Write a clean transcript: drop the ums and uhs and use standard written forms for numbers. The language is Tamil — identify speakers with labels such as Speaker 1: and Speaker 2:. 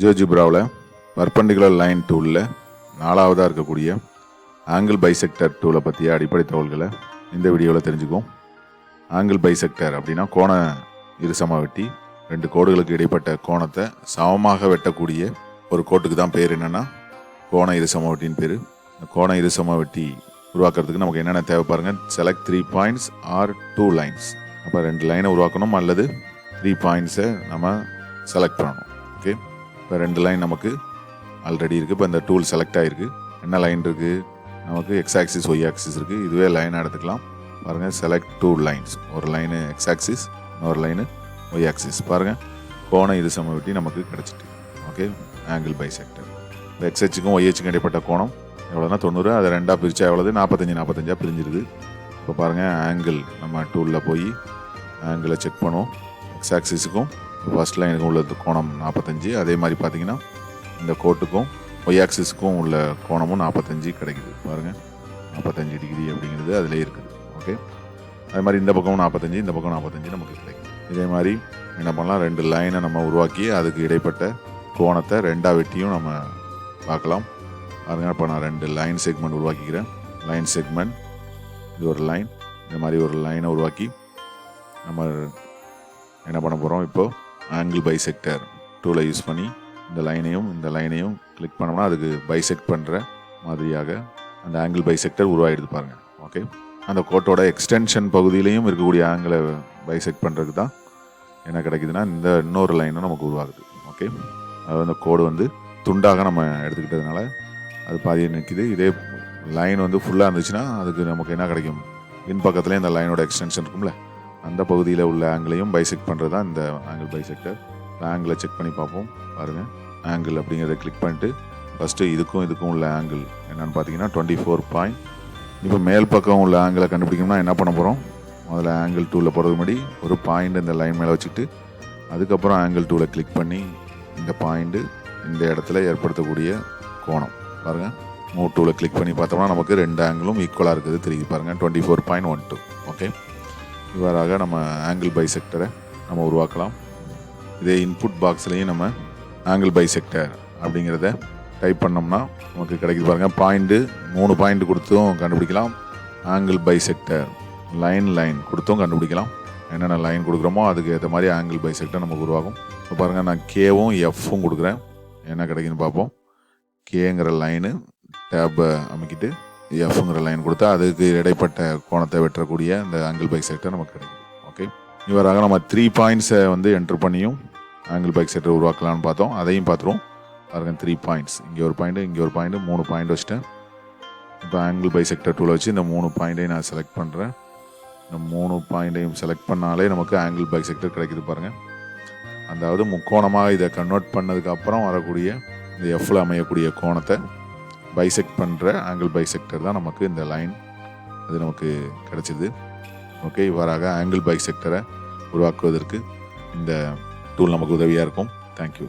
Speaker 1: ஜியோஜிப்ராவில் பர்பண்டிகுலர் லைன் டூலில் 4வதாக இருக்கக்கூடிய ஆங்கிள் பைசெக்டர் டூலை பற்றிய அடிப்படை தகவல்களை இந்த வீடியோவில் தெரிஞ்சுக்குவோம். ஆங்கிள் பைசெக்டர் அப்படின்னா கோண இருசம வெட்டி, 2 கோடுகளுக்கு இடைப்பட்ட கோணத்தை சமமாக வெட்டக்கூடிய ஒரு கோட்டுக்கு தான் பேர் என்னென்னா கோண இருசம வெட்டின்னு பேர். இந்த கோண இருசம வெட்டி உருவாக்குறதுக்கு நமக்கு என்னென்ன தேவை பாருங்கள். Select 3 points or 2 lines. அப்போ 2 லைனை உருவாக்கணும் அல்லது 3 பாயிண்ட்ஸை நம்ம செலக்ட் பண்ணணும். ஓகே, இப்போ 2 லைன் நமக்கு ஆல்ரெடி இருக்குது. இப்போ இந்த டூல் செலக்ட் ஆகிருக்கு. என்ன லைன் இருக்குது நமக்கு? எக்ஸ் ஆக்சிஸ் ஒய் ஆக்சிஸ் இருக்குது. இதுவே லைனாக எடுத்துக்கலாம். பாருங்கள், செலக்ட் 2 லைன்ஸ். ஒரு லைனு எக்ஸ் ஆக்சிஸ், இன்னொரு லைனு ஒய் ஆக்சிஸ். பாருங்கள், கோண இருசம வெட்டி நமக்கு கிடச்சிட்டு. Okay, angle bisector. இப்போ எக்ஸ்ஹெச்சுக்கும் ஒய்ஹெச்சுக்கும் இடைப்பட்ட கோணம் எவ்வளோனா 90. அதை 2ஆக பிரித்தா எவ்வளவு? 45 பிரிஞ்சிருது. இப்போ பாருங்கள், ஆங்கிள் நம்ம டூலில் போய் ஆங்கிளை செக் பண்ணுவோம். எக்ஸ் ஆக்சிஸுக்கும் ஃபர்ஸ்ட் லைனுக்கும் உள்ள கோணம் 45. அதே மாதிரி பார்த்தீங்கன்னா இந்த கோட்டுக்கும் ஒய் ஆக்சிஸுக்கும் உள்ள கோணமும் 45 கிடைக்குது. பாருங்கள், 45 டிகிரி அப்படிங்கிறது அதிலே இருக்குது. ஓகே, அதே மாதிரி இந்த பக்கமும் 45, இந்த பக்கம் 45 நமக்கு கிடைக்கும். இதே மாதிரி என்ன பண்ணலாம், 2 லைனை நம்ம உருவாக்கி அதுக்கு இடைப்பட்ட கோணத்தை 2ஆக வெட்டியும் நம்ம பார்க்கலாம். பாருங்கள், இப்போ நான் 2 லைன் செக்மெண்ட் உருவாக்கிக்கிறேன். லைன் செக்மெண்ட், இது ஒரு லைன். இந்த மாதிரி ஒரு லைனை உருவாக்கி நம்ம என்ன பண்ண போகிறோம், இப்போது ஆங்கிள் பைசெக்டர் டூலை யூஸ் பண்ணி இந்த லைனையும் கிளிக் பண்ணோம்னா அதுக்கு பைசெக்ட் பண்ணுற மாதிரியாக அந்த ஆங்கிள் பைசெக்டர் உருவாகிடுது. பாருங்கள். ஓகே, அந்த கோட்டோட எக்ஸ்டென்ஷன் பகுதியிலையும் இருக்கக்கூடிய ஆங்கிளை பைசெக்ட் பண்ணுறதுக்கு தான் என்ன கிடைக்குதுன்னா இந்த இன்னொரு லைனும் நமக்கு உருவாகுது. ஓகே, அது அந்த கோடு வந்து துண்டாக நம்ம எடுத்துக்கிட்டதுனால அது பாதியை நிற்கிது. இதே லைன் வந்து ஃபுல்லாக இருந்துச்சுன்னா அதுக்கு நமக்கு என்ன கிடைக்கும்? பின்பக்கத்துலேயே இந்த லைனோட எக்ஸ்டென்ஷன் இருக்கும்ல, அந்த பகுதியில் உள்ள ஆங்கிளையும் பைசெக்ட் பண்ணுறது தான் இந்த ஆங்கிள் பைசெக்டர். ஆங்கிளை செக் பண்ணி பார்ப்போம். பாருங்கள், ஆங்கிள் அப்படிங்கிறத கிளிக் பண்ணிட்டு ஃபஸ்ட்டு இதுக்கும் உள்ள ஆங்கிள் என்னென்னு பார்த்தீங்கன்னா 24 பாயிண்ட். இப்போ மேல் பக்கம் உள்ள ஆங்கிளை கண்டுபிடிக்கணும்னா என்ன பண்ண போகிறோம்? முதல்ல ஆங்கிள் டூவில் போகிறதுக்கு முன்னாடி ஒரு பாயிண்ட் இந்த லைன் மேலே வச்சுட்டு அதுக்கப்புறம் ஆங்கிள் டூவில் கிளிக் பண்ணி இந்த பாயிண்ட்டு இந்த இடத்துல ஏற்படுத்தக்கூடிய கோணம் பாருங்கள், மூவ் டூவில் கிளிக் பண்ணி பார்த்தோம்னா நமக்கு 2 ஆங்கிளும் ஈக்குவலாக இருக்குது தெரியுது. பாருங்கள், 24.12. ஓகே, இவ்வாறாக நம்ம ஆங்கிள் பைசெக்டரை நம்ம உருவாக்கலாம். இதே இன்புட் பாக்ஸ்லேயும் நம்ம ஆங்கிள் பைசெக்டர் அப்படிங்கிறத டைப் பண்ணோம்னா நமக்கு கிடைக்குது. பாருங்கள், பாயிண்ட்டு 3 பாயிண்ட் கொடுத்தும் கண்டுபிடிக்கலாம். ஆங்கிள் பைசெக்டர் லைன் கொடுத்தும் கண்டுபிடிக்கலாம். என்னென்ன லைன் கொடுக்குறோமோ அதுக்கு ஏற்ற மாதிரி ஆங்கிள் பைசெக்டர் நமக்கு உருவாகும். இப்போ பாருங்கள், நான் கேவும் எஃப்பும் கொடுக்குறேன். என்ன கிடைக்குன்னு பார்ப்போம். கேங்கிற லைனு டேப்பை அமைக்கிட்டு எஃப்ங்கிற லைன் கொடுத்தா அதுக்கு இடைப்பட்ட கோணத்தை வெட்டக்கூடிய இந்த ஆங்கிள் பைசெக்டர் நமக்கு கிடைக்குது. ஓகே, இவராக நம்ம 3 பாயிண்ட்ஸை வந்து என்ட்ரு பண்ணியும் ஆங்கிள் பைசெக்டர் உருவாக்கலாம்னு பார்த்தோம். அதையும் பார்த்துருவோம். பாருங்கள், 3 பாயிண்ட்ஸ், இங்கே ஒரு பாயிண்ட்டு, இங்கே ஒரு பாயிண்ட்டு, 3 பாயிண்ட் வச்சுட்டேன். இப்போ ஆங்கிள் பைசெக்டர் டூலை வச்சு இந்த 3 பாயிண்ட்டையும் நான் செலக்ட் பண்ணுறேன். இந்த 3 பாயிண்ட்டையும் செலக்ட் பண்ணாலே நமக்கு ஆங்கிள் பைசெக்டர் கிடைக்குது. பாருங்கள், அதாவது முக்கோணமாக இதை கன்வெர்ட் பண்ணதுக்கப்புறம் வரக்கூடிய இந்த எஃப்பில் அமையக்கூடிய கோணத்தை பைசெக்ட் பண்ணுற ஆங்கிள் பைசெக்டர் தான் நமக்கு இந்த லைன், அது நமக்கு கிடைச்சிது. ஓகே, இவ்வாறாக ஆங்கிள் பைசெக்டரை உருவாக்குவதற்கு இந்த டூல் நமக்கு உதவியாக இருக்கும். தேங்க்யூ.